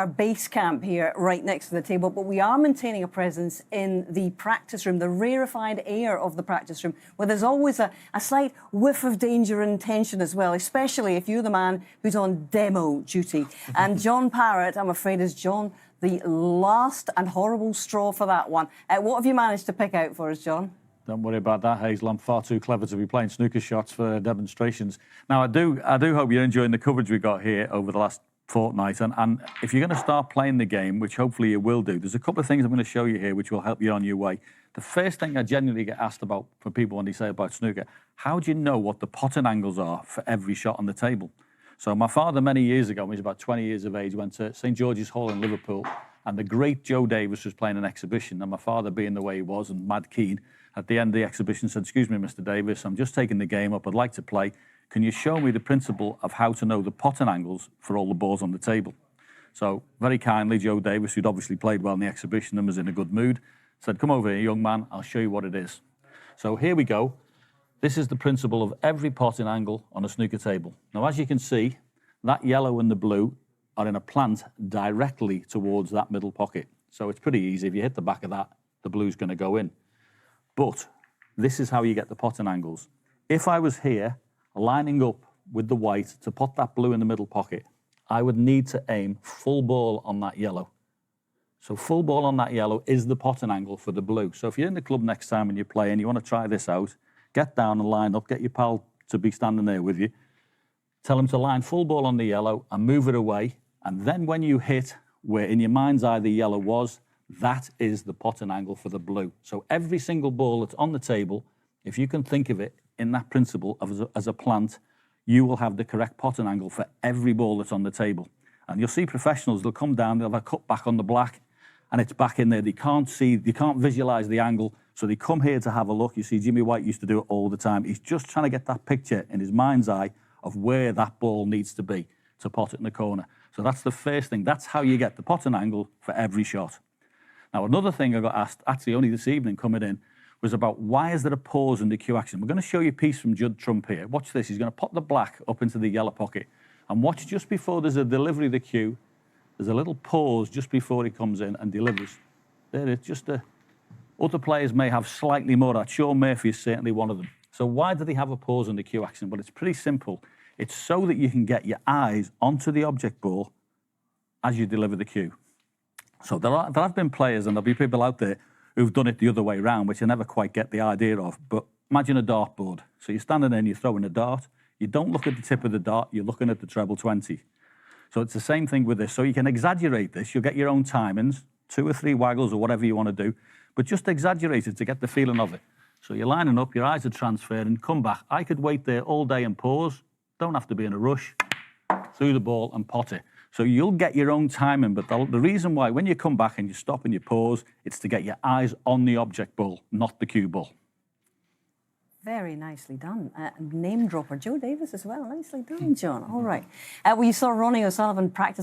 Our base camp here right next to the table, but we are maintaining a presence in the practice room, the rarefied air of the practice room, where there's always a slight whiff of danger and tension as well, especially if you're the man who's on demo duty. And John Parrott, I'm afraid, is John the last and horrible straw for that one. What have you managed to pick out for us, John? Don't worry about that, Hazel. I'm far too clever to be playing snooker shots for demonstrations. Now, I do hope you're enjoying the coverage we got here over the last fortnight. And if you're going to start playing the game, which hopefully you will do, there's a couple of things I'm going to show you here which will help you on your way. The first thing I genuinely get asked about for people when they say about snooker, how do you know what the potting angles are for every shot on the table? So my father, many years ago, when he was about 20 years of age, went to St George's Hall in Liverpool, and the great Joe Davis was playing an exhibition. And my father, being the way he was and mad keen, at the end of the exhibition said, "Excuse me, Mr Davis, I'm just taking the game up. I'd like to play. Can you show me the principle of how to know the potting angles for all the balls on the table?" So very kindly, Joe Davis, who'd obviously played well in the exhibition and was in a good mood, said, "Come over here, young man, I'll show you what it is." So here we go. This is the principle of every potting angle on a snooker table. Now, as you can see, that yellow and the blue are in a plant directly towards that middle pocket. So it's pretty easy. If you hit the back of that, the blue's going to go in. But this is how you get the potting angles. If I was here, lining up with the white to put that blue in the middle pocket, I would need to aim full ball on that yellow. So full ball on that yellow is the potting angle for the blue. So if you're in the club next time and you're playing, you want to try this out, get down and line up, get your pal to be standing there with you, tell him to line full ball on the yellow and move it away. And then when you hit where in your mind's eye the yellow was, that is the potting angle for the blue. So every single ball that's on the table, if you can think of it in that principle as a plant, you will have the correct potting angle for every ball that's on the table. And you'll see professionals, they'll come down, they'll have a cut back on the black, and it's back in there. They can't see, they can't visualize the angle, so they come here to have a look. You see, Jimmy White used to do it all the time. He's just trying to get that picture in his mind's eye of where that ball needs to be to pot it in the corner. So that's the first thing. That's how you get the potting angle for every shot. Now, another thing I got asked, actually only this evening coming in, was about why is there a pause in the cue action? We're going to show you a piece from Judd Trump here. Watch this. He's going to pop the black up into the yellow pocket. And watch just before there's a delivery of the cue, there's a little pause just before he comes in and delivers. There it is. Just other players may have slightly more. That Sean Murphy is certainly one of them. So why do they have a pause in the cue action? Well, it's pretty simple. It's so that you can get your eyes onto the object ball as you deliver the cue. So there have been players, and there'll be people out there who've done it the other way around, which I never quite get the idea of. But imagine a dartboard. So you're standing there and you're throwing a dart. You don't look at the tip of the dart, you're looking at the treble 20. So it's the same thing with this. So you can exaggerate this. You'll get your own timings, 2 or 3 waggles or whatever you want to do, but just exaggerate it to get the feeling of it. So you're lining up, your eyes are transferring, come back. I could wait there all day and pause. Don't have to be in a rush. Through the ball and pot it. So you'll get your own timing, but the reason why, when you come back and you stop and you pause, it's to get your eyes on the object ball, not the cue ball. Very nicely done. Name dropper, Joe Davis as well. Nicely done, John. All right. Well, you saw Ronnie O'Sullivan practicing